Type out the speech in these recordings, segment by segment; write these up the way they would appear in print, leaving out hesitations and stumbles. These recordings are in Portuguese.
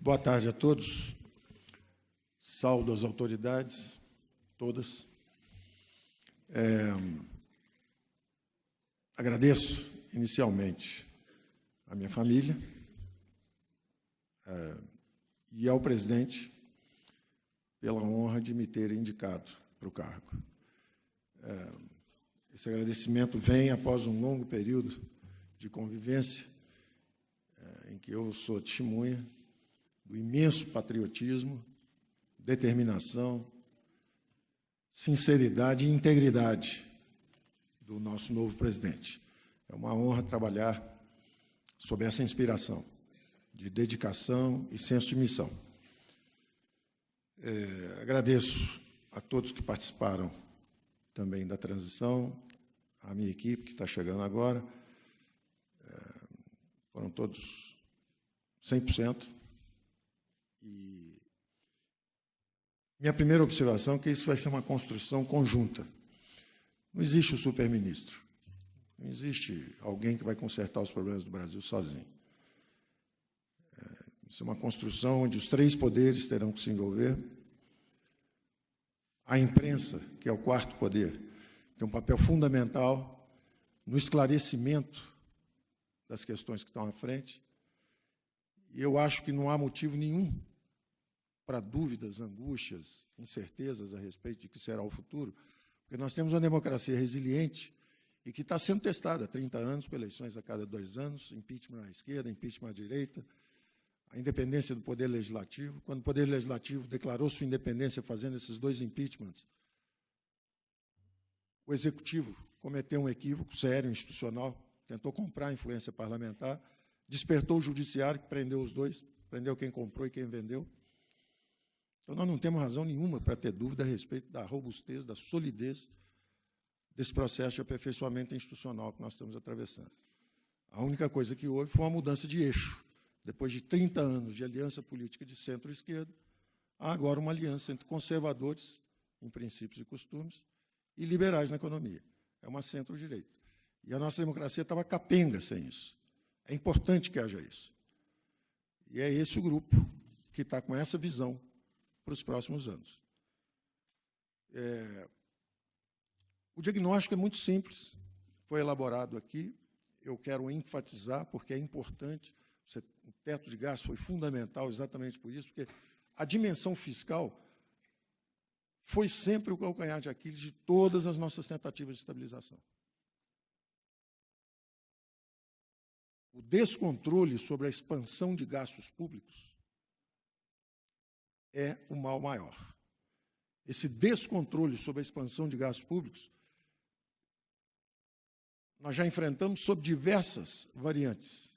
Boa tarde a todos. Saúdo as autoridades, todas. Agradeço, inicialmente, à minha família e ao presidente pela honra de me ter indicado para o cargo. Esse agradecimento vem após um longo período de convivência em que eu sou testemunha do imenso patriotismo, determinação, sinceridade e integridade do nosso novo presidente. É uma honra trabalhar sob essa inspiração de dedicação e senso de missão. Agradeço a todos que participaram também da transição, a minha equipe que está chegando agora, foram todos 100%. E minha primeira observação é que isso vai ser uma construção conjunta. Não existe o superministro, não existe alguém que vai consertar os problemas do Brasil sozinho. Isso é uma construção onde os três poderes terão que se envolver. A imprensa, que é o quarto poder, tem um papel fundamental no esclarecimento das questões que estão à frente. E eu acho que não há motivo nenhum para dúvidas, angústias, incertezas a respeito de que será o futuro, porque nós temos uma democracia resiliente e que está sendo testada há 30 anos, com eleições a cada 2 anos, impeachment à esquerda, impeachment à direita, a independência do Poder Legislativo. Quando o Poder Legislativo declarou sua independência fazendo esses 2 impeachments, o Executivo cometeu um equívoco sério, institucional, tentou comprar a influência parlamentar, despertou o Judiciário, que prendeu os 2, prendeu quem comprou e quem vendeu. Então, nós não temos razão nenhuma para ter dúvida a respeito da robustez, da solidez desse processo de aperfeiçoamento institucional que nós estamos atravessando. A única coisa que houve foi uma mudança de eixo. Depois de 30 anos de aliança política de centro-esquerda, há agora uma aliança entre conservadores, em princípios e costumes, e liberais na economia. É uma centro-direita. E a nossa democracia estava capenga sem isso. É importante que haja isso. E é esse o grupo que está com essa visão para os próximos anos. O diagnóstico é muito simples, foi elaborado aqui, eu quero enfatizar, porque é importante, o teto de gastos foi fundamental exatamente por isso, porque a dimensão fiscal foi sempre o calcanhar de Aquiles de todas as nossas tentativas de estabilização. O descontrole sobre a expansão de gastos públicos é o mal maior. Esse descontrole sobre a expansão de gastos públicos, nós já enfrentamos sob diversas variantes.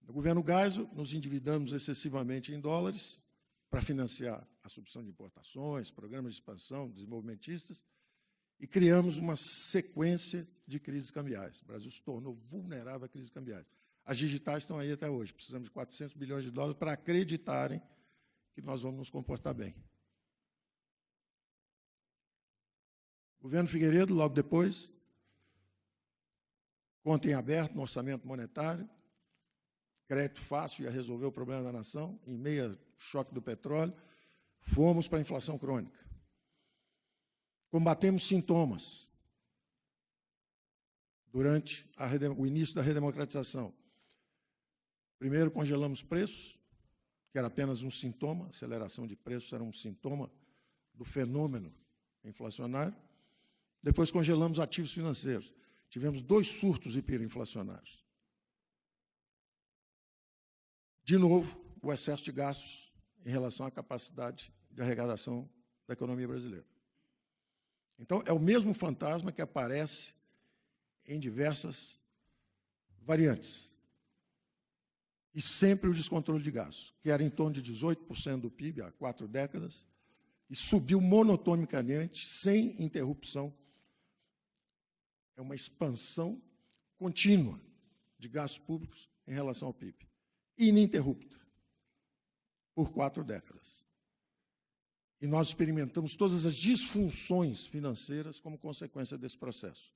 No governo Geisel, nos endividamos excessivamente em dólares para financiar a substituição de importações, programas de expansão desenvolvimentistas, e criamos uma sequência de crises cambiais. O Brasil se tornou vulnerável a crises cambiais. As digitais estão aí até hoje. Precisamos de 400 bilhões de dólares para acreditarem que nós vamos nos comportar bem. O governo Figueiredo, logo depois, conta em aberto no orçamento monetário, crédito fácil ia resolver o problema da nação, em meio ao choque do petróleo, fomos para a inflação crônica. Combatemos sintomas durante o início da redemocratização. Primeiro, congelamos preços, que era apenas um sintoma, aceleração de preços era um sintoma do fenômeno inflacionário. Depois, congelamos ativos financeiros. Tivemos 2 surtos hiperinflacionários. De novo, o excesso de gastos em relação à capacidade de arrecadação da economia brasileira. Então, é o mesmo fantasma que aparece em diversas variantes. E sempre o descontrole de gastos, que era em torno de 18% do PIB há 4 décadas, e subiu monotonicamente, sem interrupção. É uma expansão contínua de gastos públicos em relação ao PIB, ininterrupta, por 4 décadas. E nós experimentamos todas as disfunções financeiras como consequência desse processo.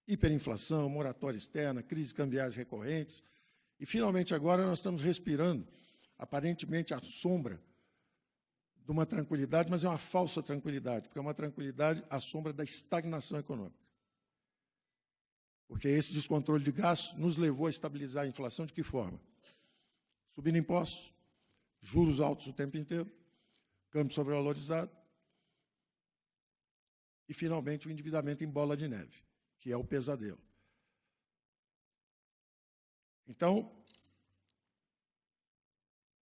Hiperinflação, moratória externa, crises cambiais recorrentes. E, finalmente, agora nós estamos respirando aparentemente à sombra de uma tranquilidade, mas é uma falsa tranquilidade, porque é uma tranquilidade à sombra da estagnação econômica. Porque esse descontrole de gastos nos levou a estabilizar a inflação de que forma? Subindo impostos, juros altos o tempo inteiro, câmbio sobrevalorizado e, finalmente, o endividamento em bola de neve, que é o pesadelo. Então,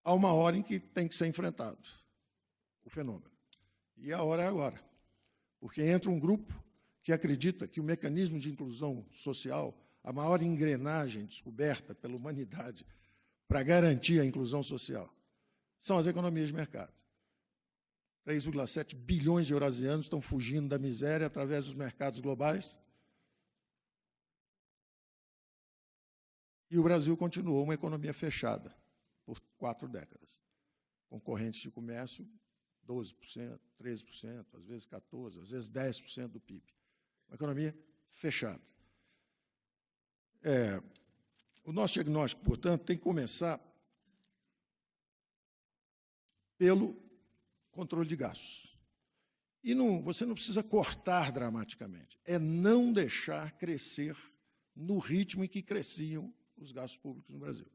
há uma hora em que tem que ser enfrentado o fenômeno. E a hora é agora. Porque entra um grupo que acredita que o mecanismo de inclusão social, a maior engrenagem descoberta pela humanidade para garantir a inclusão social, são as economias de mercado. 3,7 bilhões de eurasianos estão fugindo da miséria através dos mercados globais. E o Brasil continuou uma economia fechada por 4 décadas. Concorrentes de comércio, 12%, 13%, às vezes 14%, às vezes 10% do PIB. Uma economia fechada. O nosso diagnóstico, portanto, tem que começar pelo controle de gastos. E você não precisa cortar dramaticamente, é não deixar crescer no ritmo em que cresciam os gastos públicos no Brasil.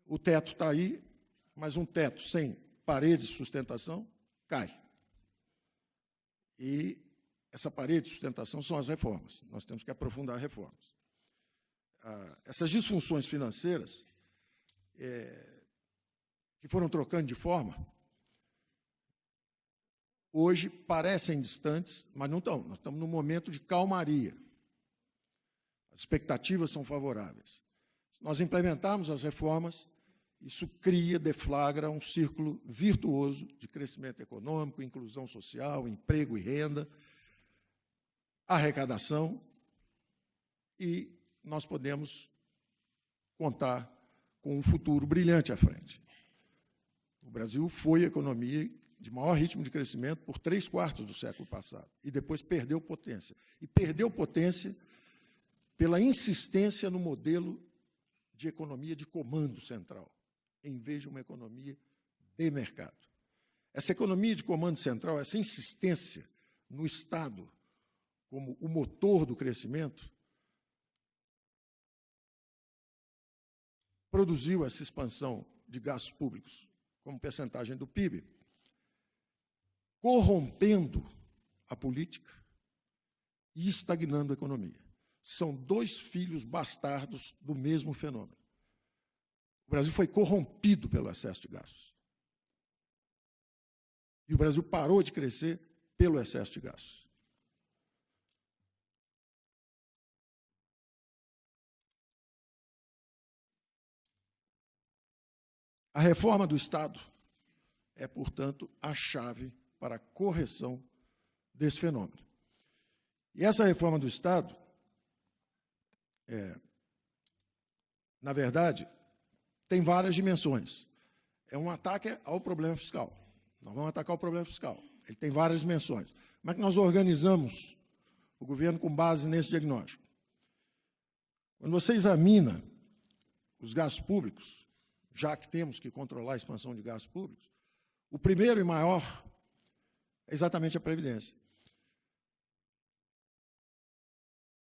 O teto está aí, mas um teto sem parede de sustentação cai. E essa parede de sustentação são as reformas. Nós temos que aprofundar reformas. Essas disfunções financeiras que foram trocando de forma, hoje parecem distantes, mas não estão. Nós estamos num momento de calmaria. As expectativas são favoráveis. Se nós implementarmos as reformas, isso cria, deflagra um círculo virtuoso de crescimento econômico, inclusão social, emprego e renda, arrecadação, e nós podemos contar com um futuro brilhante à frente. O Brasil foi a economia de maior ritmo de crescimento por 3/4 do século passado, e depois perdeu potência. E perdeu potência pela insistência no modelo de economia de comando central, em vez de uma economia de mercado. Essa economia de comando central, essa insistência no Estado como o motor do crescimento, produziu essa expansão de gastos públicos como percentagem do PIB, corrompendo a política e estagnando a economia. São 2 filhos bastardos do mesmo fenômeno. O Brasil foi corrompido pelo excesso de gastos. E o Brasil parou de crescer pelo excesso de gastos. A reforma do Estado é, portanto, a chave para a correção desse fenômeno. E essa reforma do Estado, na verdade, tem várias dimensões. É um ataque ao problema fiscal. Nós vamos atacar o problema fiscal. Ele tem várias dimensões. Como é que nós organizamos o governo com base nesse diagnóstico? Quando você examina os gastos públicos, já que temos que controlar a expansão de gastos públicos, o primeiro e maior é exatamente a Previdência.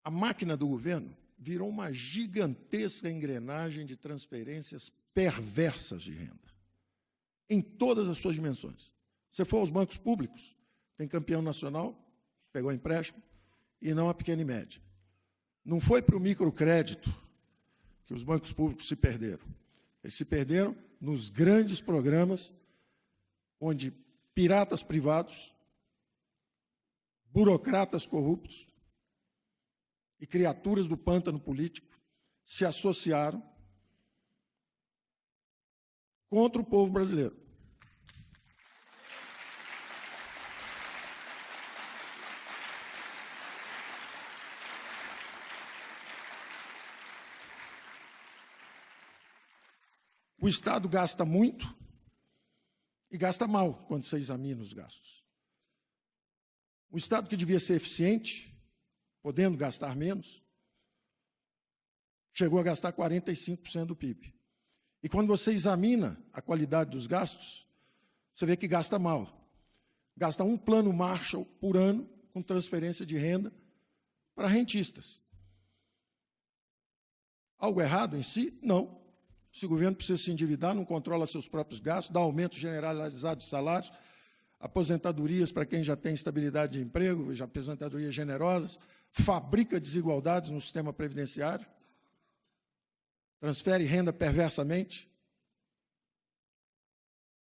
A máquina do governo virou uma gigantesca engrenagem de transferências perversas de renda, em todas as suas dimensões. Se for aos bancos públicos, tem campeão nacional, pegou empréstimo, e não a pequena e média. Não foi para o microcrédito que os bancos públicos se perderam. Eles se perderam nos grandes programas onde piratas privados, burocratas corruptos e criaturas do pântano político se associaram contra o povo brasileiro. O Estado gasta muito e gasta mal quando você examina os gastos. O Estado que devia ser eficiente, podendo gastar menos, chegou a gastar 45% do PIB. E quando você examina a qualidade dos gastos, você vê que gasta mal. Gasta um plano Marshall por ano com transferência de renda para rentistas. Algo errado em si? Não. Se o governo precisa se endividar, não controla seus próprios gastos, dá aumento generalizado de salários, aposentadorias para quem já tem estabilidade de emprego, já aposentadorias generosas, fabrica desigualdades no sistema previdenciário, transfere renda perversamente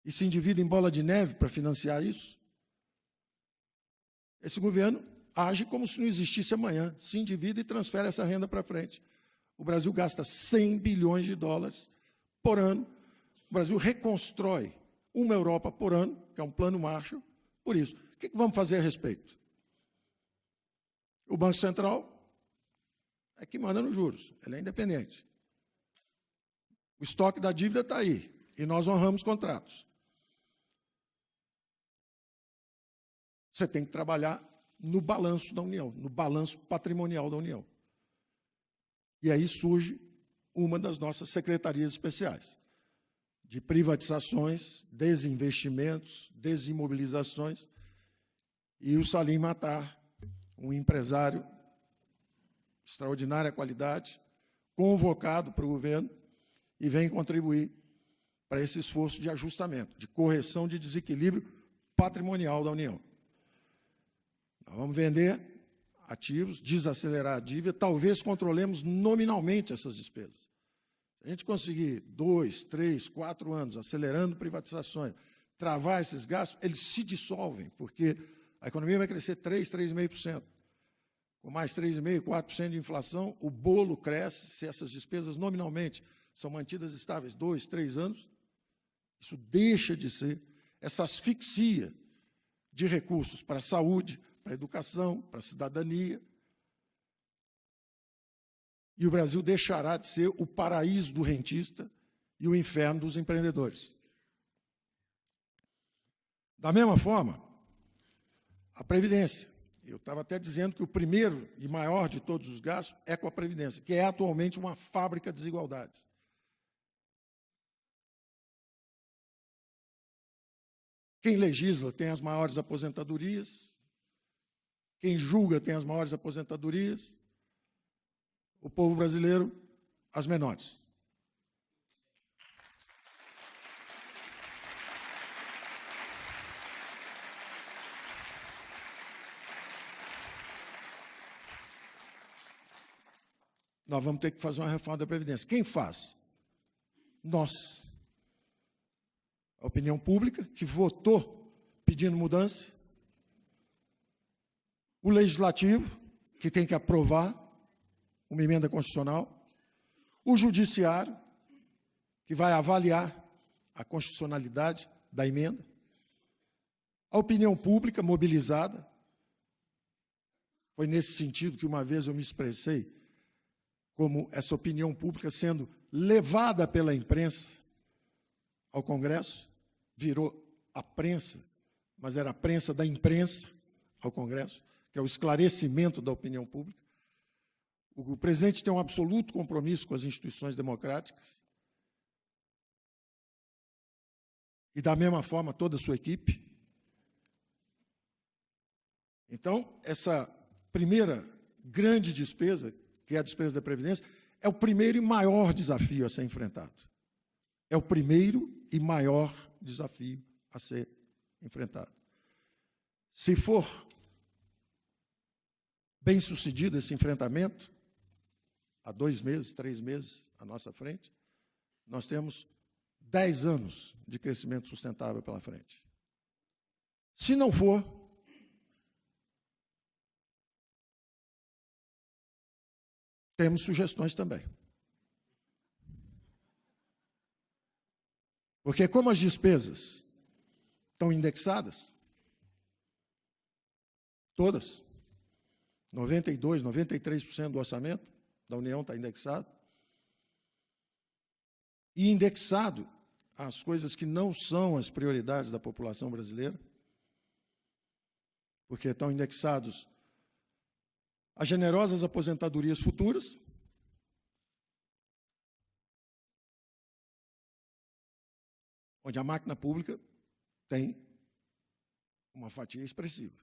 e se endivida em bola de neve para financiar isso. Esse governo age como se não existisse amanhã, se endivida e transfere essa renda para frente. O Brasil gasta 100 bilhões de dólares por ano. O Brasil reconstrói uma Europa por ano, que é um plano Marshall, por isso. O que vamos fazer a respeito? O Banco Central é que manda nos juros, ele é independente. O estoque da dívida está aí, e nós honramos contratos. Você tem que trabalhar no balanço da União, no balanço patrimonial da União. E aí surge uma das nossas secretarias especiais, de privatizações, desinvestimentos, desimobilizações, e o Salim Matar, um empresário de extraordinária qualidade, convocado para o governo, e vem contribuir para esse esforço de ajustamento, de correção de desequilíbrio patrimonial da União. Nós vamos vender ativos, desacelerar a dívida, talvez controlemos nominalmente essas despesas. Se a gente conseguir 2, 3, 4 anos acelerando privatizações, travar esses gastos, eles se dissolvem, porque a economia vai crescer 3, 3,5%. Com mais 3,5%, 4% de inflação, o bolo cresce. Se essas despesas nominalmente são mantidas estáveis 2, 3 anos, isso deixa de ser essa asfixia de recursos para a saúde, para a educação, para a cidadania. E o Brasil deixará de ser o paraíso do rentista e o inferno dos empreendedores. Da mesma forma, a Previdência. Eu estava até dizendo que o primeiro e maior de todos os gastos é com a Previdência, que é atualmente uma fábrica de desigualdades. Quem legisla tem as maiores aposentadorias, quem julga tem as maiores aposentadorias, o povo brasileiro, as menores. Nós vamos ter que fazer uma reforma da Previdência. Quem faz? Nós. A opinião pública, que votou pedindo mudança. O Legislativo, que tem que aprovar uma emenda constitucional. O Judiciário, que vai avaliar a constitucionalidade da emenda. A opinião pública mobilizada. Foi nesse sentido que uma vez eu me expressei, como essa opinião pública sendo levada pela imprensa ao Congresso, virou a prensa, mas era a prensa da imprensa ao Congresso, que é o esclarecimento da opinião pública. O presidente tem um absoluto compromisso com as instituições democráticas e, da mesma forma, toda a sua equipe. Então, essa primeira grande despesa, que é a despesa da Previdência, é o primeiro e maior desafio a ser enfrentado. É o primeiro e maior desafio a ser enfrentado. Se for bem sucedido esse enfrentamento, há 2 meses, 3 meses à nossa frente, nós temos 10 anos de crescimento sustentável pela frente. Se não for, temos sugestões também. Porque como as despesas estão indexadas, todas, 92%, 93% do orçamento da União está indexado, e indexado as coisas que não são as prioridades da população brasileira, porque estão indexados as generosas aposentadorias futuras, onde a máquina pública tem uma fatia expressiva.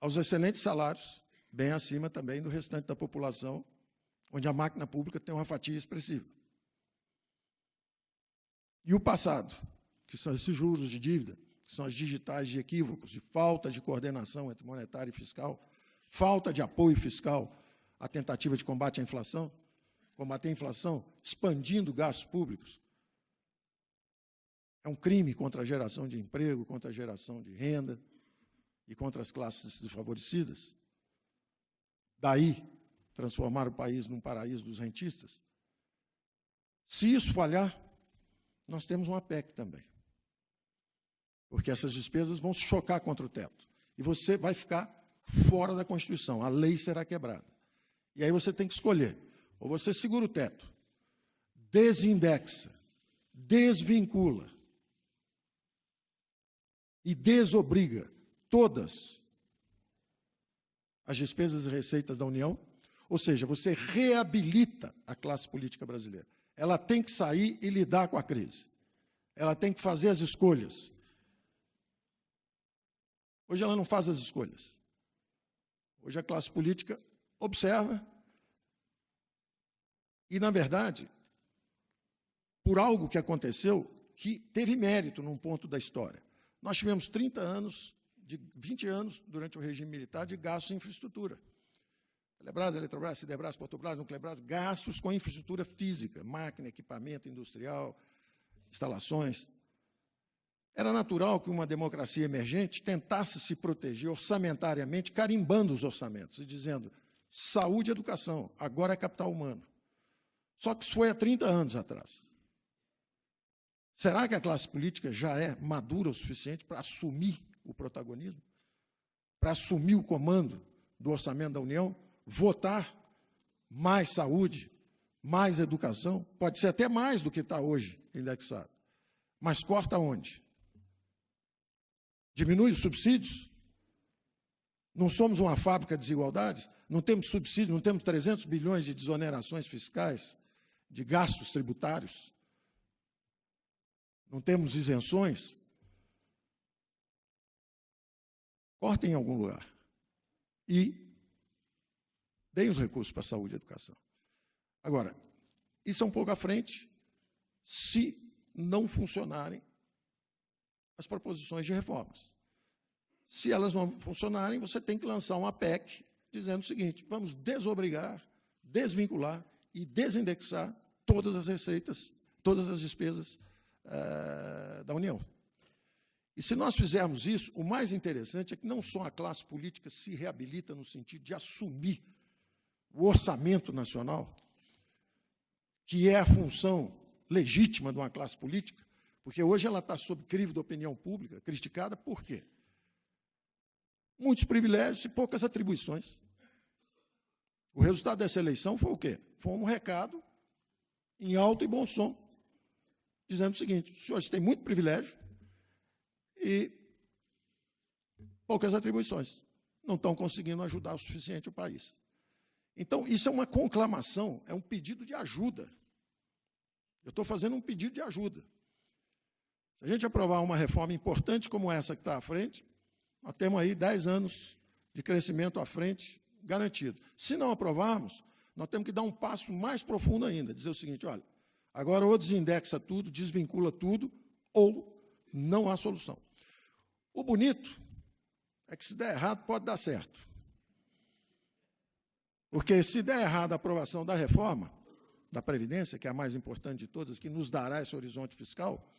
Aos excelentes salários, bem acima também do restante da população, onde a máquina pública tem uma fatia expressiva. E o passado, que são esses juros de dívida, que são as digitais de equívocos, de falta de coordenação entre monetária e fiscal, falta de apoio fiscal à tentativa de combate à inflação, combater a inflação, expandindo gastos públicos. É um crime contra a geração de emprego, contra a geração de renda e contra as classes desfavorecidas. Daí, transformar o país num paraíso dos rentistas. Se isso falhar, nós temos uma PEC também. Porque essas despesas vão se chocar contra o teto. E você vai ficar fora da Constituição. A lei será quebrada. E aí você tem que escolher. Ou você segura o teto, desindexa, desvincula e desobriga todas as despesas e receitas da União, ou seja, você reabilita a classe política brasileira. Ela tem que sair e lidar com a crise. Ela tem que fazer as escolhas. Hoje ela não faz as escolhas. Hoje a classe política observa e, na verdade, por algo que aconteceu que teve mérito num ponto da história. Nós tivemos 30 anos, 20 anos, durante o regime militar, de gastos em infraestrutura. Telebrás, Eletrobras, Siderbras, Portobras, Nuclebras, gastos com infraestrutura física, máquina, equipamento industrial, instalações. Era natural que uma democracia emergente tentasse se proteger orçamentariamente, carimbando os orçamentos e dizendo saúde e educação, agora é capital humano. Só que isso foi há 30 anos atrás. Será que a classe política já é madura o suficiente para assumir o protagonismo? Para assumir o comando do orçamento da União? Votar mais saúde, mais educação? Pode ser até mais do que está hoje indexado. Mas corta onde? Diminui os subsídios? Não somos uma fábrica de desigualdades? Não temos subsídios, não temos 300 bilhões de desonerações fiscais, de gastos tributários? Não temos isenções? Cortem em algum lugar. E deem os recursos para a saúde e educação. Agora, isso é um pouco à frente, se não funcionarem as proposições de reformas. Se elas não funcionarem, você tem que lançar uma PEC dizendo o seguinte: vamos desobrigar, desvincular e desindexar todas as receitas, todas as despesas da União. E se nós fizermos isso, o mais interessante é que não só a classe política se reabilita no sentido de assumir o orçamento nacional, que é a função legítima de uma classe política, porque hoje ela está sob crivo da opinião pública, criticada por quê? Muitos privilégios e poucas atribuições. O resultado dessa eleição foi o quê? Foi um recado em alto e bom som, dizendo o seguinte: os senhores têm muito privilégio e poucas atribuições. Não estão conseguindo ajudar o suficiente o país. Então, isso é uma conclamação, é um pedido de ajuda. Eu estou fazendo um pedido de ajuda. Se a gente aprovar uma reforma importante como essa que está à frente, nós temos aí 10 anos de crescimento à frente garantido. Se não aprovarmos, nós temos que dar um passo mais profundo ainda, dizer o seguinte: olha, agora ou desindexa tudo, desvincula tudo, ou não há solução. O bonito é que, se der errado, pode dar certo. Porque, se der errado a aprovação da reforma da Previdência, que é a mais importante de todas, que nos dará esse horizonte fiscal,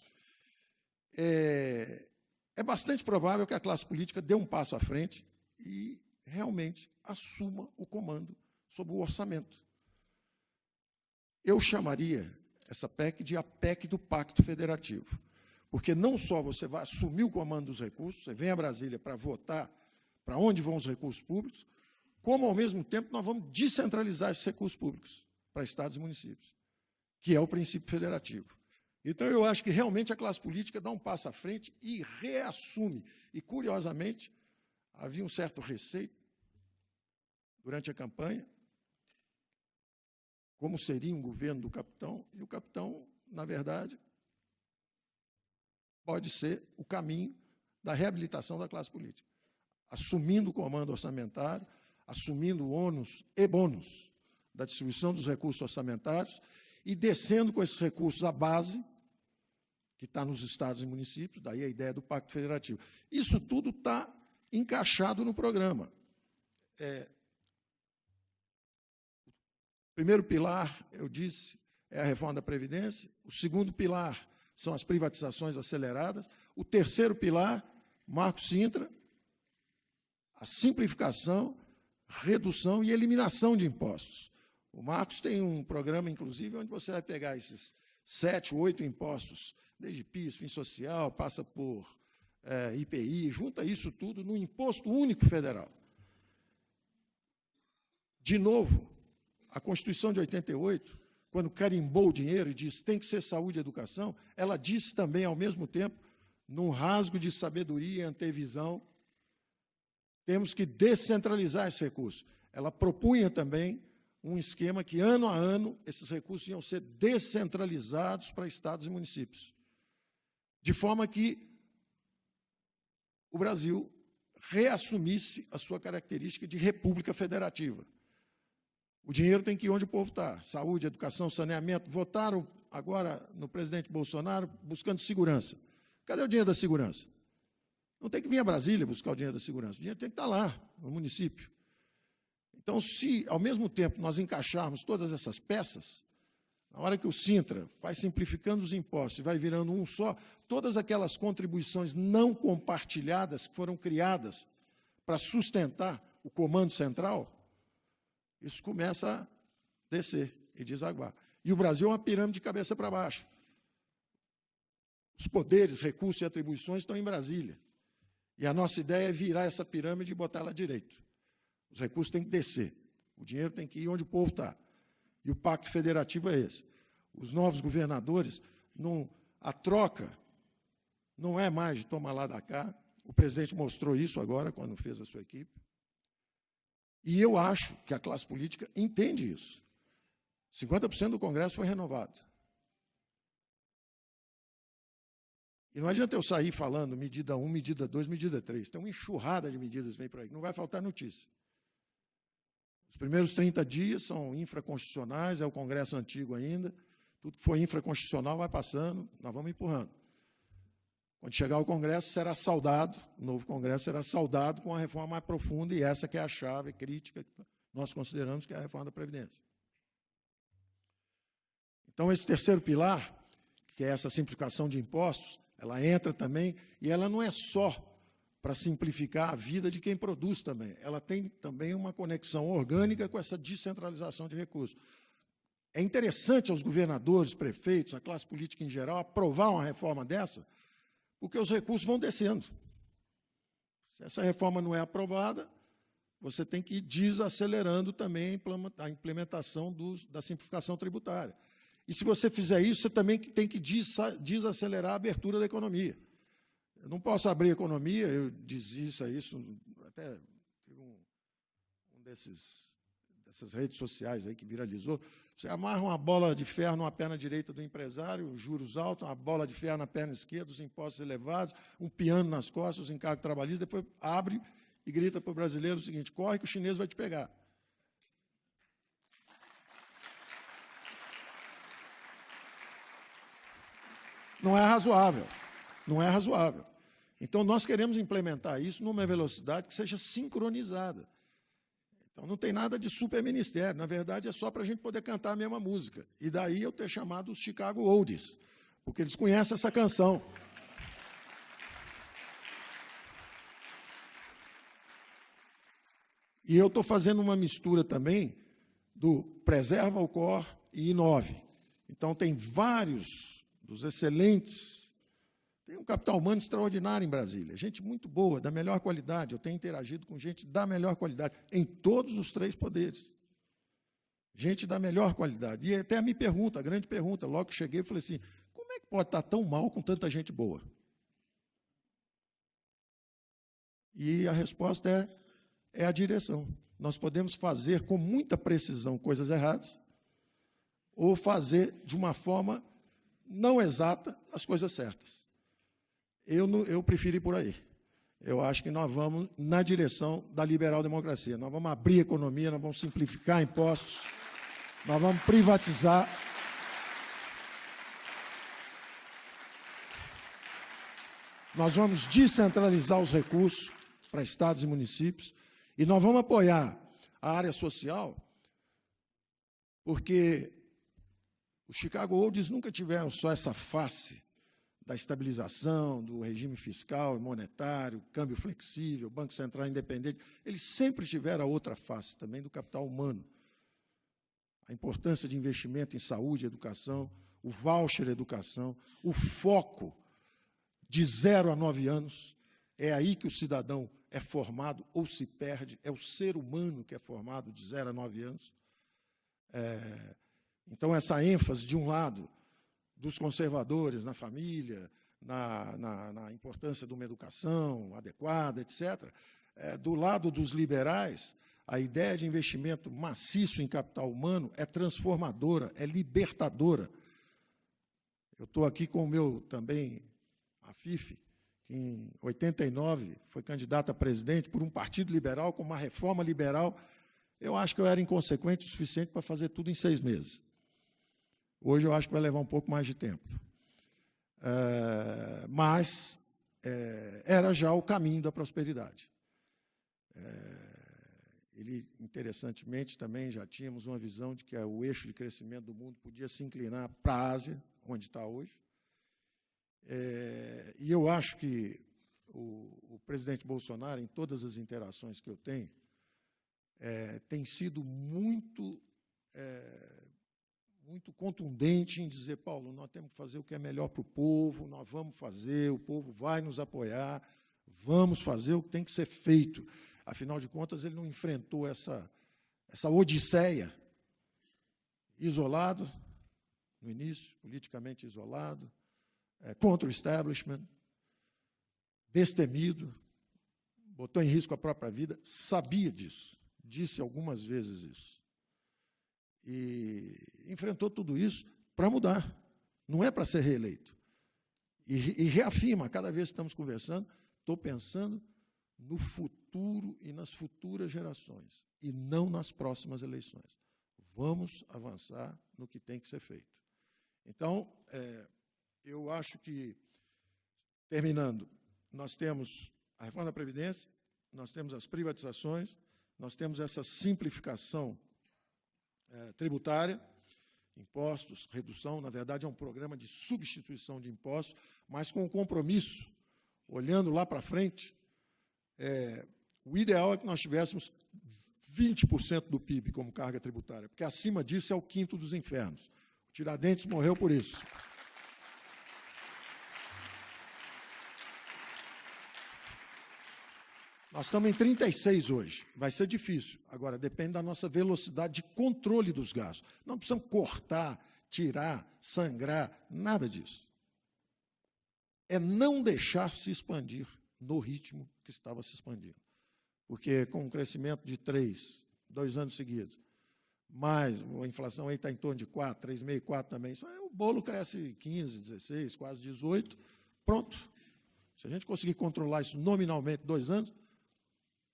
é bastante provável que a classe política dê um passo à frente e realmente assuma o comando sobre o orçamento. Eu chamaria essa PEC de a PEC do Pacto Federativo, porque não só você vai assumir o comando dos recursos, você vem a Brasília para votar para onde vão os recursos públicos, como, ao mesmo tempo, nós vamos descentralizar esses recursos públicos para estados e municípios, que é o princípio federativo. Então, eu acho que realmente a classe política dá um passo à frente e reassume. E, curiosamente, havia um certo receio durante a campanha, como seria um governo do capitão, e o capitão na verdade, pode ser o caminho da reabilitação da classe política, assumindo o comando orçamentário, assumindo o ônus e bônus da distribuição dos recursos orçamentários e descendo com esses recursos à base, que está nos estados e municípios, daí a ideia do Pacto Federativo. Isso tudo está encaixado no programa. O primeiro pilar, eu disse, é a reforma da Previdência. O segundo pilar são as privatizações aceleradas. O terceiro pilar, Marco Sintra, a simplificação, redução e eliminação de impostos. O Marcos tem um programa, inclusive, onde você vai pegar esses 7, 8 impostos, desde PIS, Fim Social, passa por IPI, junta isso tudo no Imposto Único Federal. De novo, a Constituição de 88, quando carimbou o dinheiro e disse tem que ser saúde e educação, ela disse também, ao mesmo tempo, num rasgo de sabedoria e antevisão, temos que descentralizar esse recurso. Ela propunha também um esquema que, ano a ano, esses recursos iam ser descentralizados para estados e municípios, de forma que o Brasil reassumisse a sua característica de república federativa. O dinheiro tem que ir onde o povo está. Saúde, educação, saneamento. Votaram agora no presidente Bolsonaro buscando segurança. Cadê o dinheiro da segurança? Não tem que vir a Brasília buscar o dinheiro da segurança. O dinheiro tem que estar lá, no município. Então, se, ao mesmo tempo, nós encaixarmos todas essas peças, na hora que o Sintra vai simplificando os impostos e vai virando um só, todas aquelas contribuições não compartilhadas que foram criadas para sustentar o comando central, isso começa a descer e desaguar. E o Brasil é uma pirâmide de cabeça para baixo. Os poderes, recursos e atribuições estão em Brasília. E a nossa ideia é virar essa pirâmide e botar ela direito. Os recursos têm que descer. O dinheiro tem que ir onde o povo está. E o Pacto Federativo é esse. Os novos governadores, a troca não é mais de tomar lá da cá. O presidente mostrou isso agora, quando fez a sua equipe. E eu acho que a classe política entende isso. 50% do Congresso foi renovado. E não adianta eu sair falando medida 1, medida 2, medida 3. Tem uma enxurrada de medidas que vem por aí, não vai faltar notícia. Os primeiros 30 dias são infraconstitucionais, é o Congresso antigo ainda. Tudo que for infraconstitucional vai passando, nós vamos empurrando. Quando chegar o Congresso, será saudado, o novo Congresso será saudado com uma reforma mais profunda, e essa que é a chave crítica que nós consideramos que é a reforma da Previdência. Então, esse terceiro pilar, que é essa simplificação de impostos, ela entra também, e ela não é só para simplificar a vida de quem produz também, ela tem também uma conexão orgânica com essa descentralização de recursos. É interessante aos governadores, prefeitos, a classe política em geral, aprovar uma reforma dessa, porque os recursos vão descendo. Se essa reforma não é aprovada, você tem que ir desacelerando também a implementação da simplificação tributária. E se você fizer isso, você também tem que desacelerar a abertura da economia. Eu não posso abrir a economia, eu dizia isso, até teve dessas redes sociais aí que viralizou. Você amarra uma bola de ferro numa perna direita do empresário, juros altos, uma bola de ferro na perna esquerda, os impostos elevados, um piano nas costas, os encargos trabalhistas, depois abre e grita para o brasileiro o seguinte: corre que o chinês vai te pegar. Não é razoável. Não é razoável. Então, nós queremos implementar isso numa velocidade que seja sincronizada. Então, não tem nada de superministério. Na verdade, é só para a gente poder cantar a mesma música. E daí eu ter chamado os Chicago Oldies, porque eles conhecem essa canção. E eu estou fazendo uma mistura também do Preserva o Cor e Inove. Então, tem vários dos excelentes. Tem um capital humano extraordinário em Brasília, gente muito boa, da melhor qualidade. Eu tenho interagido com gente da melhor qualidade, em todos os 3 poderes. Gente da melhor qualidade. E até me pergunta, a grande pergunta, logo que cheguei, eu falei assim: como é que pode estar tão mal com tanta gente boa? E a resposta é a direção. Nós podemos fazer com muita precisão coisas erradas, ou fazer de uma forma não exata, as coisas certas. Eu prefiro ir por aí. Eu acho que nós vamos na direção da liberal-democracia. Nós vamos abrir a economia, nós vamos simplificar impostos, nós vamos privatizar. Nós vamos descentralizar os recursos para estados e municípios e nós vamos apoiar a área social, porque os Chicago Olds nunca tiveram só essa face da estabilização, do regime fiscal e monetário, câmbio flexível, Banco Central independente. Eles sempre tiveram a outra face também do capital humano. A importância de investimento em saúde e educação, o voucher educação, o foco de 0 a 9 anos, é aí que o cidadão é formado ou se perde, é o ser humano que é formado de 0 a 9 anos. Então, essa ênfase, de um lado, dos conservadores na família, na importância de uma educação adequada, etc., do lado dos liberais, a ideia de investimento maciço em capital humano é transformadora, é libertadora. Eu estou aqui com o meu também, a Fife, que em 89 foi candidato a presidente por um partido liberal, com uma reforma liberal. Eu acho que eu era inconsequente o suficiente para fazer tudo em 6 meses. Hoje eu acho que vai levar um pouco mais de tempo. Mas era já o caminho da prosperidade. Interessantemente, também já tínhamos uma visão de que o eixo de crescimento do mundo podia se inclinar para a Ásia, onde está hoje. E eu acho que o presidente Bolsonaro, em todas as interações que eu tenho, tem sido muito contundente em dizer: Paulo, nós temos que fazer o que é melhor para o povo, nós vamos fazer, o povo vai nos apoiar, vamos fazer o que tem que ser feito. Afinal de contas, ele não enfrentou essa odisseia isolado, no início, politicamente isolado, contra o establishment, destemido, botou em risco a própria vida, sabia disso, disse algumas vezes isso. E enfrentou tudo isso para mudar, não é para ser reeleito. E reafirma, cada vez que estamos conversando, estou pensando no futuro e nas futuras gerações, e não nas próximas eleições. Vamos avançar no que tem que ser feito. Então, eu acho que, terminando, nós temos a reforma da Previdência, nós temos as privatizações, nós temos essa simplificação tributária, impostos, redução, na verdade é um programa de substituição de impostos, mas com o compromisso, olhando lá para frente, o ideal é que nós tivéssemos 20% do PIB como carga tributária, porque acima disso é o quinto dos infernos. O Tiradentes morreu por isso. Nós estamos em 36 hoje, vai ser difícil. Agora, depende da nossa velocidade de controle dos gastos. Não precisamos cortar, tirar, sangrar, nada disso. É não deixar se expandir no ritmo que estava se expandindo. Porque com um crescimento de 2 anos seguidos, mais a inflação aí está em torno de 4, 3,5, 4 também, o bolo cresce 15, 16, quase 18, pronto. Se a gente conseguir controlar isso nominalmente 2 anos,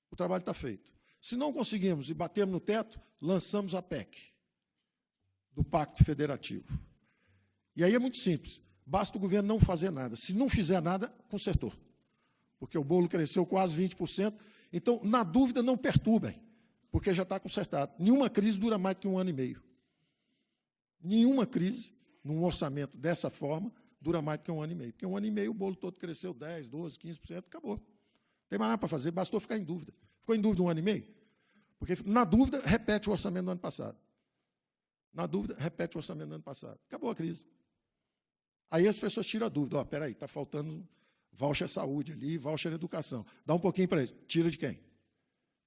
o trabalho está feito. Se não conseguimos e batemos no teto, lançamos a PEC, do Pacto Federativo. E aí é muito simples, basta o governo não fazer nada. Se não fizer nada, consertou. Porque o bolo cresceu quase 20%. Então, na dúvida, não perturbem, porque já está consertado. Nenhuma crise dura mais do que 1 ano e meio. Nenhuma crise, num orçamento dessa forma, dura mais do que 1 ano e meio. Porque 1 ano e meio o bolo todo cresceu 10%, 12%, 15%, acabou. Não tem mais nada para fazer, bastou ficar em dúvida. Ficou em dúvida 1 ano e meio? Porque, na dúvida, repete o orçamento do ano passado. Na dúvida, repete o orçamento do ano passado. Acabou a crise. Aí as pessoas tiram a dúvida. Espera aí, está faltando voucher saúde ali, voucher educação. Dá um pouquinho para eles. Tira de quem?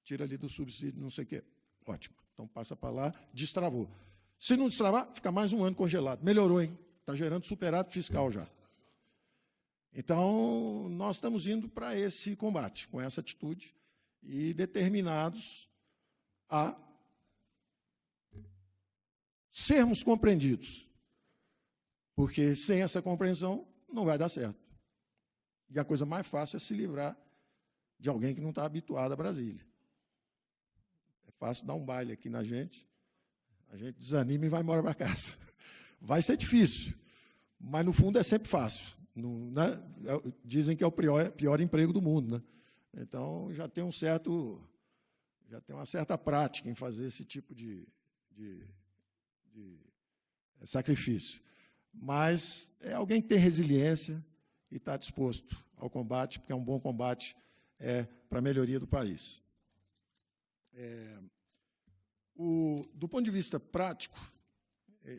Tira ali do subsídio, não sei o quê. Ótimo. Então, passa para lá, destravou. Se não destravar, fica mais 1 ano congelado. Melhorou, hein? Está gerando superávit fiscal já. Então, nós estamos indo para esse combate, com essa atitude, e determinados a sermos compreendidos Porque sem essa compreensão não vai dar certo. E a coisa mais fácil é se livrar de alguém que não está habituado a Brasília. É fácil dar um baile aqui na gente, a gente desanima e vai embora para casa. Vai ser difícil, mas no fundo é sempre fácil. Dizem que é o pior emprego do mundo, né? Então já tem uma certa prática em fazer esse tipo de sacrifício. Mas é alguém que tem resiliência e está disposto ao combate, porque é um bom combate para a melhoria do país. Do ponto de vista prático,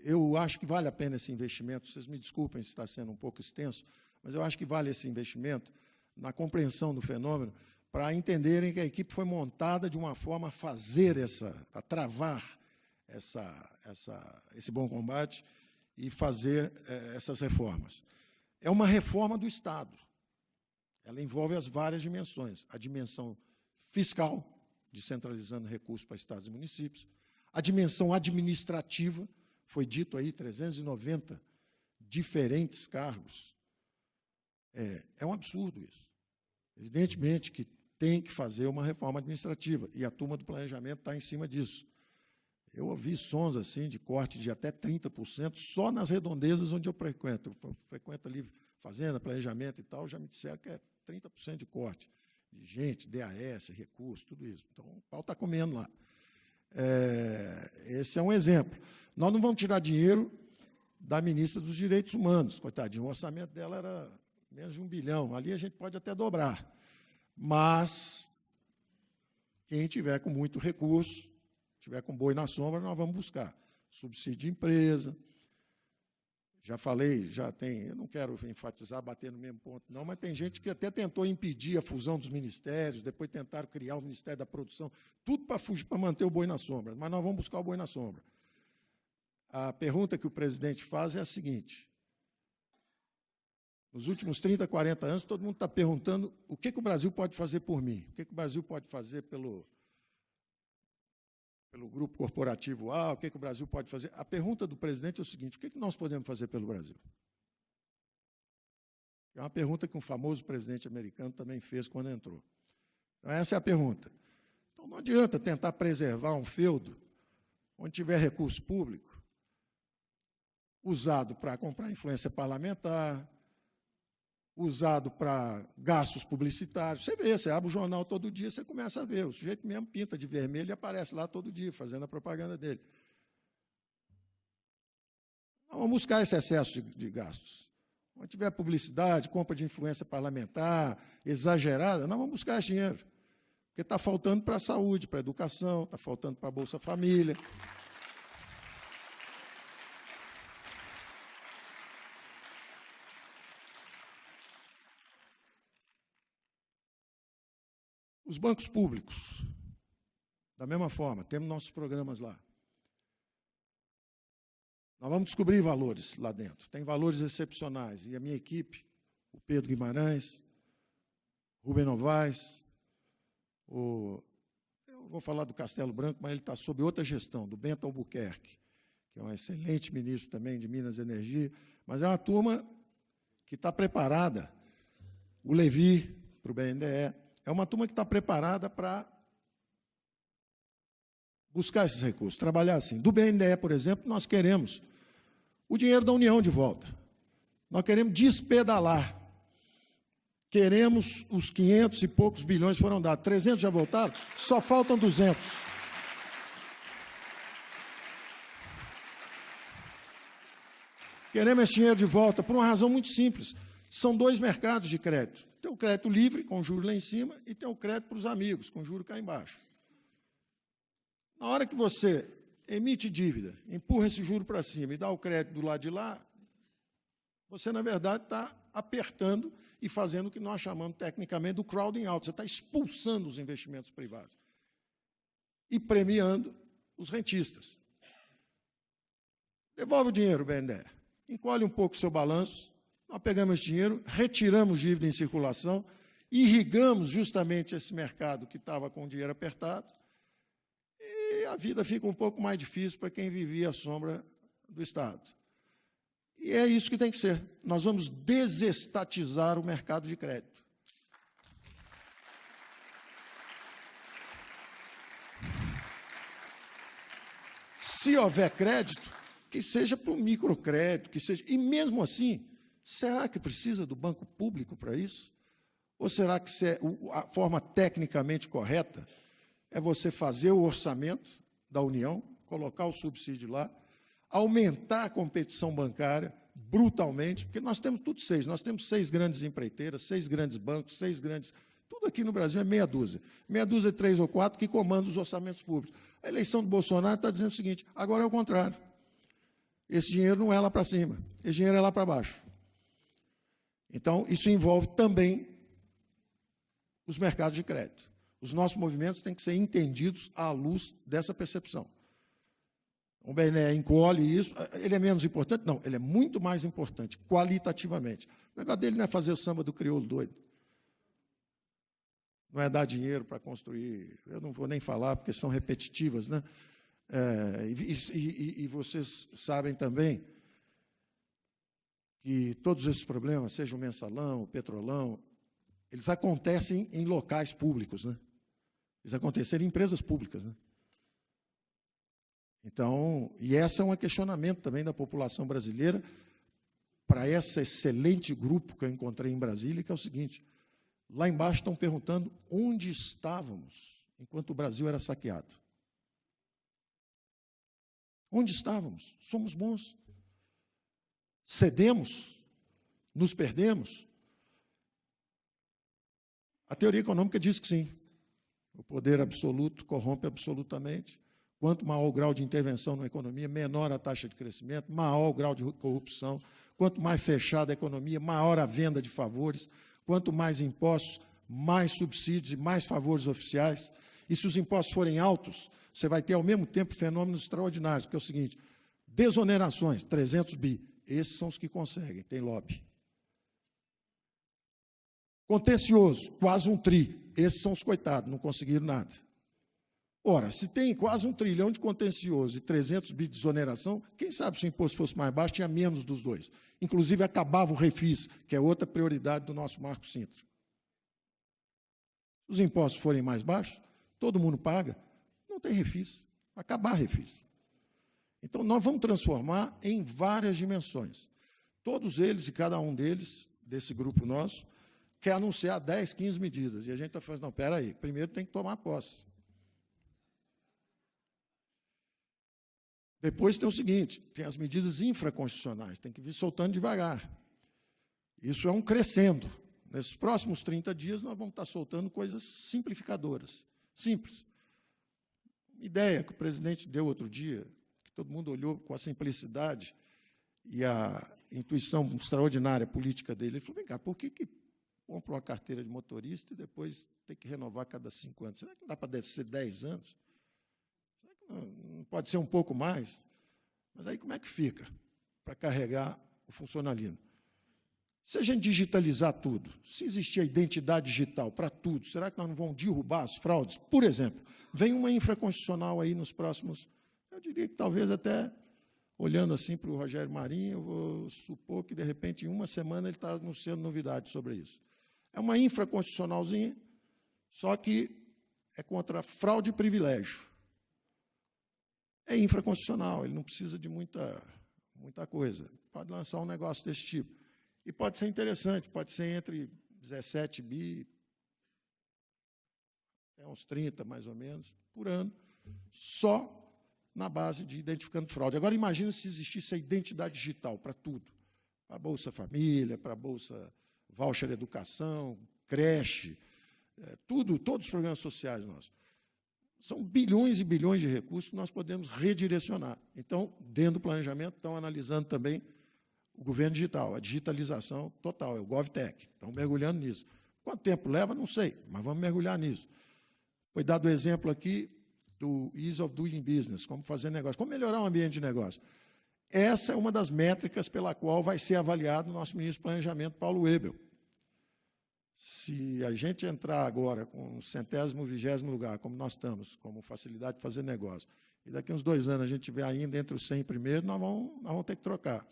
eu acho que vale a pena esse investimento. Vocês me desculpem se está sendo um pouco extenso, mas eu acho que vale esse investimento na compreensão do fenômeno, para entenderem que a equipe foi montada de uma forma a travar esse bom combate e fazer essas reformas. É uma reforma do Estado. Ela envolve as várias dimensões. A dimensão fiscal, descentralizando recursos para estados e municípios, a dimensão administrativa, foi dito aí 390 diferentes cargos. É um absurdo isso. Evidentemente que tem que fazer uma reforma administrativa, e a turma do planejamento está em cima disso. Eu ouvi sons assim de corte de até 30% só nas redondezas onde eu frequento. Eu frequento ali fazenda, planejamento e tal, já me disseram que é 30% de corte. De gente, DAS, recursos, tudo isso. Então, o pau está comendo lá. Esse é um exemplo. Nós não vamos tirar dinheiro da ministra dos Direitos Humanos, coitadinho. O orçamento dela era menos de 1 bilhão. Ali a gente pode até dobrar. Mas quem tiver com muito recurso, tiver com boi na sombra, nós vamos buscar. Subsídio de empresa. Já falei, já tem, eu não quero enfatizar, bater no mesmo ponto, não, mas tem gente que até tentou impedir a fusão dos ministérios, depois tentaram criar o Ministério da Produção, tudo para manter o boi na sombra, mas nós vamos buscar o boi na sombra. A pergunta que o presidente faz é a seguinte: nos últimos 30, 40 anos, todo mundo está perguntando o que o Brasil pode fazer por mim, o que o Brasil pode fazer pelo grupo corporativo A, o que o Brasil pode fazer. A pergunta do presidente é o seguinte: o que nós podemos fazer pelo Brasil? É uma pergunta que um famoso presidente americano também fez quando entrou. Então, essa é a pergunta. Então, não adianta tentar preservar um feudo onde tiver recurso público usado para comprar influência parlamentar, usado para gastos publicitários. Você vê, você abre o jornal todo dia, você começa a ver. O sujeito mesmo pinta de vermelho e aparece lá todo dia, fazendo a propaganda dele. Vamos buscar esse excesso de gastos. Onde tiver publicidade, compra de influência parlamentar, exagerada, nós vamos buscar esse dinheiro. Porque está faltando para a saúde, para a educação, está faltando para a Bolsa Família. Os bancos públicos, da mesma forma, temos nossos programas lá. Nós vamos descobrir valores lá dentro. Tem valores excepcionais. E a minha equipe, o Pedro Guimarães, Rubem Novaes, eu vou falar do Castelo Branco, mas ele está sob outra gestão, do Bento Albuquerque, que é um excelente ministro também de Minas e Energia, mas é uma turma que está preparada, o Levi, para o BNDE, é uma turma que está preparada para buscar esses recursos, trabalhar assim. Do BNDE, por exemplo, nós queremos o dinheiro da União de volta. Nós queremos despedalar. Queremos os 500 e poucos bilhões que foram dados. 300 já voltaram, só faltam 200. Queremos esse dinheiro de volta por uma razão muito simples. São 2 mercados de crédito. Tem o crédito livre, com juros lá em cima, e tem o crédito para os amigos, com juros cá embaixo. Na hora que você emite dívida, empurra esse juro para cima e dá o crédito do lado de lá, você, na verdade, está apertando e fazendo o que nós chamamos tecnicamente do crowding out. Você está expulsando os investimentos privados e premiando os rentistas. Devolve o dinheiro, BNDE. Encolhe um pouco o seu balanço. Nós pegamos esse dinheiro, retiramos dívida em circulação, irrigamos justamente esse mercado que estava com o dinheiro apertado, e a vida fica um pouco mais difícil para quem vivia à sombra do Estado. E é isso que tem que ser. Nós vamos desestatizar o mercado de crédito. Se houver crédito, que seja para o microcrédito, que seja. E mesmo assim, será que precisa do banco público para isso? Ou será que a forma tecnicamente correta é você fazer o orçamento da União, colocar o subsídio lá, aumentar a competição bancária brutalmente, porque nós temos tudo seis, nós temos 6 grandes empreiteiras, 6 grandes bancos, 6 grandes... Tudo aqui no Brasil é meia dúzia. Meia dúzia, 3 ou 4, que comandam os orçamentos públicos. A eleição do Bolsonaro está dizendo o seguinte, agora é o contrário. Esse dinheiro não é lá para cima, esse dinheiro é lá para baixo. Então, isso envolve também os mercados de crédito. Os nossos movimentos têm que ser entendidos à luz dessa percepção. O BNE encolhe isso, ele é menos importante? Não, ele é muito mais importante, qualitativamente. O negócio dele não é fazer o samba do crioulo doido. Não é dar dinheiro para construir, eu não vou nem falar, porque são repetitivas, né? E vocês sabem também que todos esses problemas, seja o mensalão, o petrolão, eles acontecem em locais públicos, né? Eles acontecem em empresas públicas, né? Então, e esse é um questionamento também da população brasileira para esse excelente grupo que eu encontrei em Brasília, que é o seguinte: lá embaixo estão perguntando onde estávamos enquanto o Brasil era saqueado. Onde estávamos? Somos bons. Cedemos? Nos perdemos? A teoria econômica diz que sim. O poder absoluto corrompe absolutamente. Quanto maior o grau de intervenção na economia, menor a taxa de crescimento, maior o grau de corrupção. Quanto mais fechada a economia, maior a venda de favores. Quanto mais impostos, mais subsídios e mais favores oficiais. E se os impostos forem altos, você vai ter, ao mesmo tempo, fenômenos extraordinários, que é o seguinte: desonerações, 300 bi. Esses são os que conseguem, tem lobby. Contencioso, quase 1 tri. Esses são os coitados, não conseguiram nada. Ora, se tem quase 1 trilhão de contencioso e 300 bi de desoneração, quem sabe se o imposto fosse mais baixo, tinha menos dos dois. Inclusive, acabava o refis, que é outra prioridade do nosso Marco Sintra. Se os impostos forem mais baixos, todo mundo paga, não tem refis, vai acabar refis. Então, nós vamos transformar em várias dimensões. Todos eles e cada um deles, desse grupo nosso, quer anunciar 10, 15 medidas. E a gente está falando, não, espera aí, primeiro tem que tomar posse. Depois tem o seguinte, tem as medidas infraconstitucionais, tem que vir soltando devagar. Isso é um crescendo. Nesses próximos 30 dias, nós vamos estar soltando coisas simplificadoras, simples. Ideia que o presidente deu outro dia, que todo mundo olhou com a simplicidade e a intuição extraordinária política dele. Ele falou, vem cá, por que compra uma carteira de motorista e depois tem que renovar a cada 5 anos? Será que não dá para ser 10 anos? Será que não pode ser um pouco mais? Mas aí como é que fica para carregar o funcionalismo? Se a gente digitalizar tudo, se existir a identidade digital para tudo, será que nós não vamos derrubar as fraudes? Por exemplo, vem uma infraconstitucional aí nos próximos, eu diria que talvez até, olhando assim para o Rogério Marinho, eu vou supor que, de repente, em uma semana ele está anunciando novidades sobre isso. É uma infraconstitucionalzinha, só que é contra fraude e privilégio. É infraconstitucional, ele não precisa de muita coisa. Pode lançar um negócio desse tipo. E pode ser interessante, pode ser entre 17 bi, até uns 30, mais ou menos, por ano, só na base de identificando fraude. Agora, imagina se existisse a identidade digital para tudo, para a Bolsa Família, para a Bolsa Voucher Educação, creche, tudo, todos os programas sociais nossos. São bilhões e bilhões de recursos que nós podemos redirecionar. Então, dentro do planejamento, estão analisando também o governo digital, a digitalização total, é o GovTech. Estão mergulhando nisso. Quanto tempo leva, não sei, mas vamos mergulhar nisso. Foi dado o exemplo aqui do Ease of Doing Business, como fazer negócio, como melhorar o ambiente de negócio. Essa é uma das métricas pela qual vai ser avaliado o nosso ministro do Planejamento, Paulo Webel. Se a gente entrar agora com o 100º, 20º lugar, como nós estamos, como facilidade de fazer negócio, e daqui a uns 2 anos a gente tiver ainda entre os 100 primeiros, nós vamos ter que trocar.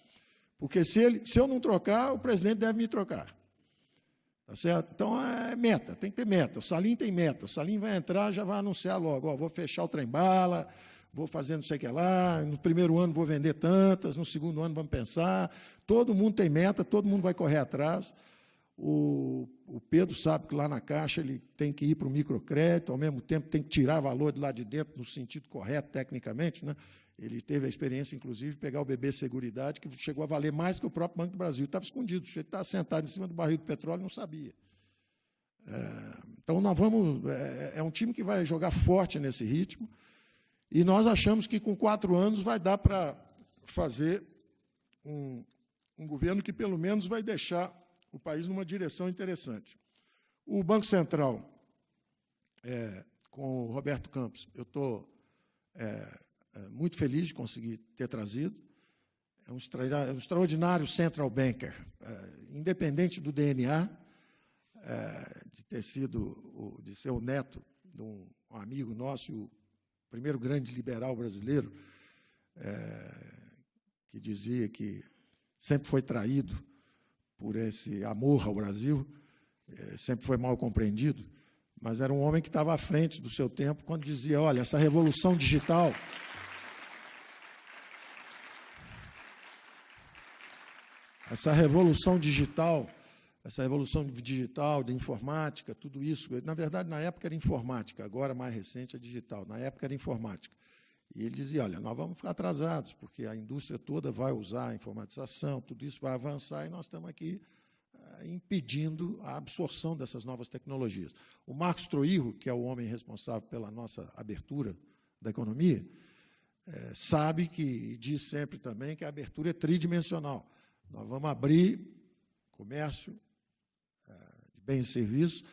Porque se eu não trocar, o presidente deve me trocar. Tá certo? Então, é meta, tem que ter meta. O Salim tem meta. O Salim vai entrar, já vai anunciar logo, ó, vou fechar o trem-bala, vou fazer não sei o que lá, no primeiro ano vou vender tantas, no segundo ano vamos pensar. Todo mundo tem meta, todo mundo vai correr atrás. O Pedro sabe que lá na Caixa ele tem que ir para o microcrédito, ao mesmo tempo tem que tirar valor de lá de dentro, no sentido correto, tecnicamente, né? Ele teve a experiência, inclusive, de pegar o BB Seguridade, que chegou a valer mais que o próprio Banco do Brasil. Estava escondido, ele estava sentado em cima do barril do petróleo e não sabia. Então, nós vamos... É um time que vai jogar forte nesse ritmo, e nós achamos que, com 4 anos, vai dar para fazer um governo que, pelo menos, vai deixar o país numa direção interessante. O Banco Central, com o Roberto Campos, eu estou muito feliz de conseguir ter trazido. É um extraordinário central banker, independente do DNA, de ser o neto de um amigo nosso, o primeiro grande liberal brasileiro, que dizia que sempre foi traído por esse amor ao Brasil, sempre foi mal compreendido, mas era um homem que estava à frente do seu tempo quando dizia, olha, essa revolução digital... Essa revolução digital, de informática, tudo isso, na verdade, na época era informática, agora, mais recente, é digital. Na época era informática. E ele dizia, olha, nós vamos ficar atrasados, porque a indústria toda vai usar a informatização, tudo isso vai avançar, e nós estamos aqui impedindo a absorção dessas novas tecnologias. O Marcos Troirro, que é o homem responsável pela nossa abertura da economia, sabe que, diz sempre também, que a abertura é tridimensional. Nós vamos abrir comércio de bens e serviços,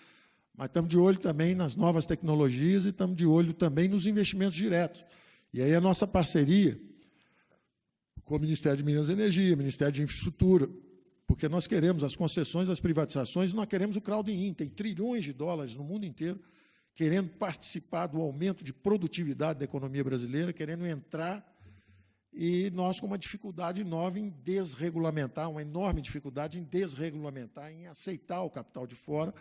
mas estamos de olho também nas novas tecnologias e estamos de olho também nos investimentos diretos. E aí a nossa parceria com o Ministério de Minas e Energia, Ministério de Infraestrutura, porque nós queremos as concessões, as privatizações, nós queremos o crowding-in, tem trilhões de dólares no mundo inteiro querendo participar do aumento de produtividade da economia brasileira, querendo entrar. E nós com uma dificuldade enorme em desregulamentar, uma enorme dificuldade em desregulamentar, em aceitar o capital de fora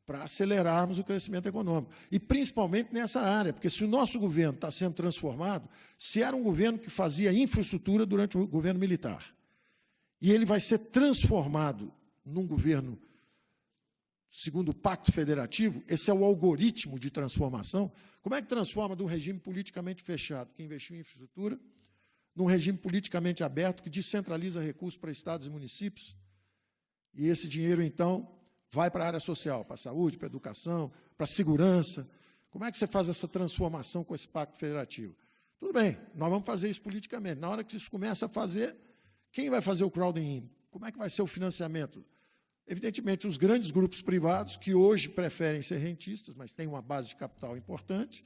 para acelerarmos o crescimento econômico. E principalmente nessa área, porque se o nosso governo está sendo transformado, se era um governo que fazia infraestrutura durante o governo militar, e ele vai ser transformado num governo, segundo o Pacto Federativo, esse é o algoritmo de transformação. Como é que transforma de um regime politicamente fechado, que investiu em infraestrutura, num regime politicamente aberto que descentraliza recursos para estados e municípios, e esse dinheiro, então, vai para a área social, para a saúde, para a educação, para a segurança. Como é que você faz essa transformação com esse pacto federativo? Tudo bem, nós vamos fazer isso politicamente. Na hora que isso começa a fazer, quem vai fazer o crowding-in? Como é que vai ser o financiamento? Evidentemente, os grandes grupos privados, que hoje preferem ser rentistas, mas têm uma base de capital importante,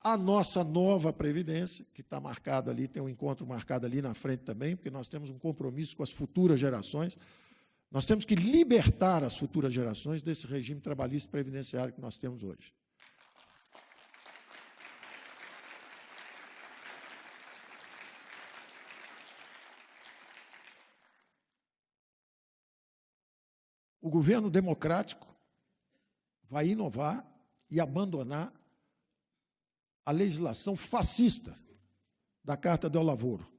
a nossa nova Previdência, que está marcado ali, tem um encontro marcado ali na frente também, porque nós temos um compromisso com as futuras gerações. Nós temos que libertar as futuras gerações desse regime trabalhista previdenciário que nós temos hoje. O governo democrático vai inovar e abandonar a legislação fascista da Carta del Lavoro.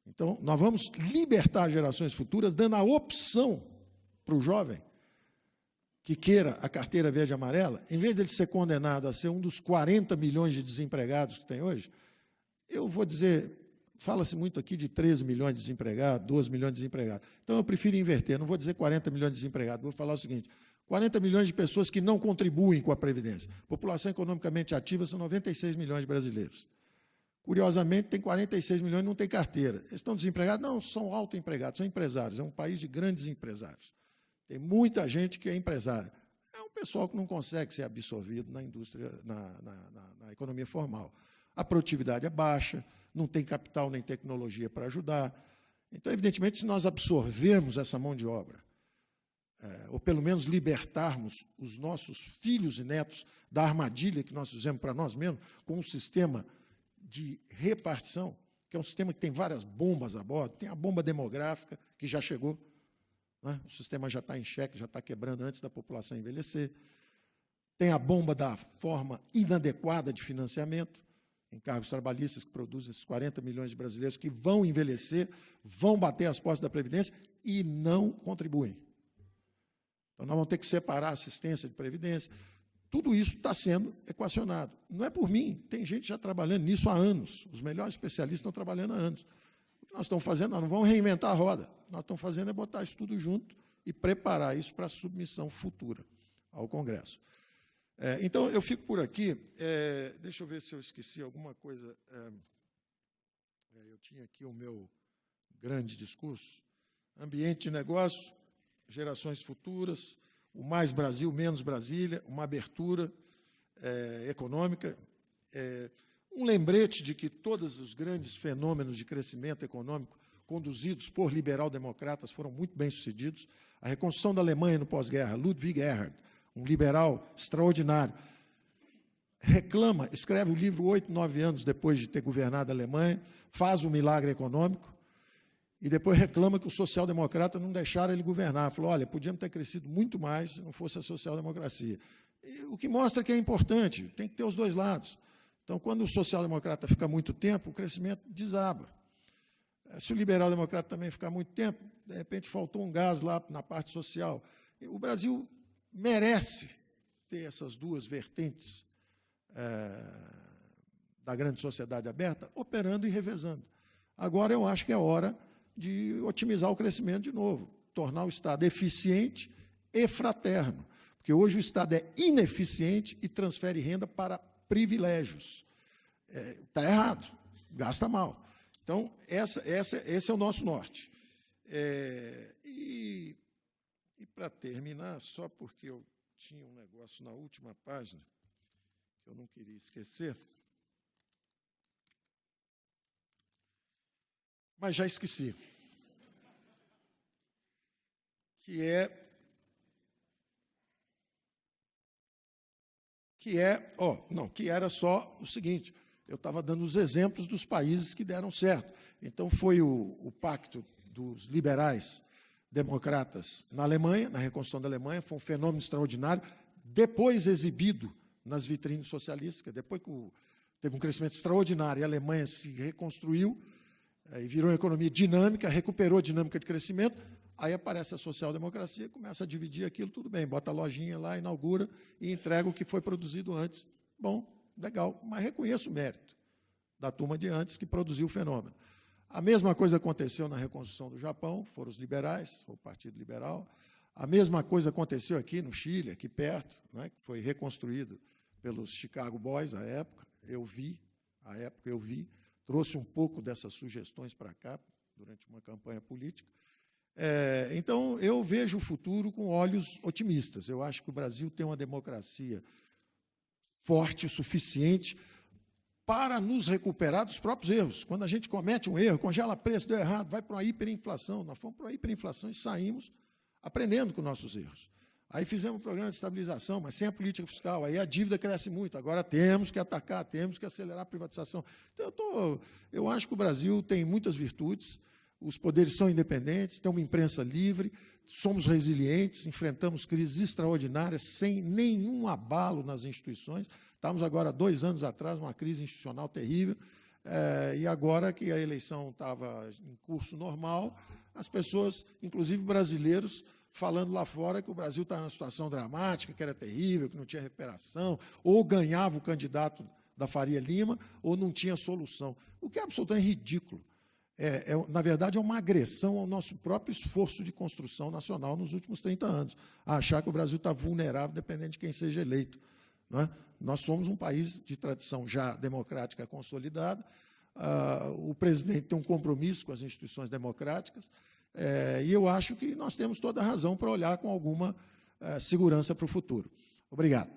Então, nós vamos libertar gerações futuras, dando a opção para o jovem que queira a carteira verde e amarela, em vez de ele ser condenado a ser um dos 40 milhões de desempregados que tem hoje, eu vou dizer, fala-se muito aqui de 13 milhões de desempregados, 12 milhões de desempregados. Então, eu prefiro inverter, não vou dizer 40 milhões de desempregados, vou falar o seguinte, 40 milhões de pessoas que não contribuem com a Previdência. População economicamente ativa são 96 milhões de brasileiros. Curiosamente, tem 46 milhões e não tem carteira. Eles estão desempregados? Não, são autoempregados, são empresários. É um país de grandes empresários. Tem muita gente que é empresária. É um pessoal que não consegue ser absorvido na indústria, na economia formal. A produtividade é baixa, não tem capital nem tecnologia para ajudar. Então, evidentemente, se nós absorvermos essa mão de obra, ou pelo menos libertarmos os nossos filhos e netos da armadilha que nós fizemos para nós mesmos, com um sistema de repartição, que é um sistema que tem várias bombas a bordo, tem a bomba demográfica, que já chegou, né? O sistema já está em xeque, já está quebrando antes da população envelhecer. Tem a bomba da forma inadequada de financiamento, encargos trabalhistas que produzem esses 40 milhões de brasileiros que vão envelhecer, vão bater as portas da Previdência e não contribuem. Então, nós vamos ter que separar a assistência de Previdência. Tudo isso está sendo equacionado. Não é por mim, tem gente já trabalhando nisso há anos. Os melhores especialistas estão trabalhando há anos. O que nós estamos fazendo, nós não vamos reinventar a roda. Nós estamos fazendo é botar isso tudo junto e preparar isso para a submissão futura ao Congresso. Então, eu fico por aqui. Deixa eu ver se eu esqueci alguma coisa. Eu tinha aqui o meu grande discurso. Ambiente de negócio, gerações futuras, o mais Brasil, menos Brasília, uma abertura econômica, um lembrete de que todos os grandes fenômenos de crescimento econômico conduzidos por liberal-democratas foram muito bem-sucedidos. A reconstrução da Alemanha no pós-guerra, Ludwig Erhard, um liberal extraordinário, escreve o livro 8, 9 anos depois de ter governado a Alemanha, faz um milagre econômico, e depois reclama que os social-democratas não deixaram ele governar. Falou, olha, podíamos ter crescido muito mais se não fosse a social-democracia. O que mostra que é importante, tem que ter os dois lados. Então, quando o social-democrata fica muito tempo, o crescimento desaba. Se o liberal-democrata também ficar muito tempo, de repente faltou um gás lá na parte social. O Brasil merece ter essas duas vertentes da grande sociedade aberta operando e revezando. Agora, eu acho que é hora de otimizar o crescimento de novo, tornar o Estado eficiente e fraterno, porque hoje o Estado é ineficiente e transfere renda para privilégios. Está errado, gasta mal. Então, esse é o nosso norte. E para terminar, só porque eu tinha um negócio na última página, que eu não queria esquecer, mas já esqueci, que era só o seguinte, eu estava dando os exemplos dos países que deram certo. Então, foi o pacto dos liberais democratas na Alemanha, na reconstrução da Alemanha, foi um fenômeno extraordinário, depois exibido nas vitrines socialistas, depois que teve um crescimento extraordinário e a Alemanha se reconstruiu, e virou uma economia dinâmica, recuperou a dinâmica de crescimento, aí aparece a social-democracia, começa a dividir aquilo, tudo bem, bota a lojinha lá, inaugura e entrega o que foi produzido antes. Bom, legal, mas reconheço o mérito da turma de antes que produziu o fenômeno. A mesma coisa aconteceu na reconstrução do Japão, foram os liberais, foi o Partido Liberal. A mesma coisa aconteceu aqui no Chile, aqui perto, né, que foi reconstruído pelos Chicago Boys à época, eu vi, trouxe um pouco dessas sugestões para cá, durante uma campanha política. Então, eu vejo o futuro com olhos otimistas. Eu acho que o Brasil tem uma democracia forte o suficiente para nos recuperar dos próprios erros. Quando a gente comete um erro, congela preço, deu errado, vai para uma hiperinflação. Nós fomos para uma hiperinflação e saímos aprendendo com nossos erros. Aí fizemos um programa de estabilização, mas sem a política fiscal, aí a dívida cresce muito. Agora temos que atacar, temos que acelerar a privatização. Então, eu acho que o Brasil tem muitas virtudes, os poderes são independentes, tem uma imprensa livre, somos resilientes, enfrentamos crises extraordinárias sem nenhum abalo nas instituições. Estávamos agora, 2 anos atrás, numa crise institucional terrível, e agora que a eleição estava em curso normal, as pessoas, inclusive brasileiros, falando lá fora que o Brasil estava numa situação dramática, que era terrível, que não tinha recuperação, ou ganhava o candidato da Faria Lima, ou não tinha solução. O que é absolutamente ridículo. Na verdade, é uma agressão ao nosso próprio esforço de construção nacional nos últimos 30 anos, a achar que o Brasil está vulnerável, dependendo de quem seja eleito. Não é? Nós somos um país de tradição já democrática consolidada, o presidente tem um compromisso com as instituições democráticas, e eu acho que nós temos toda a razão para olhar com alguma segurança para o futuro. Obrigado.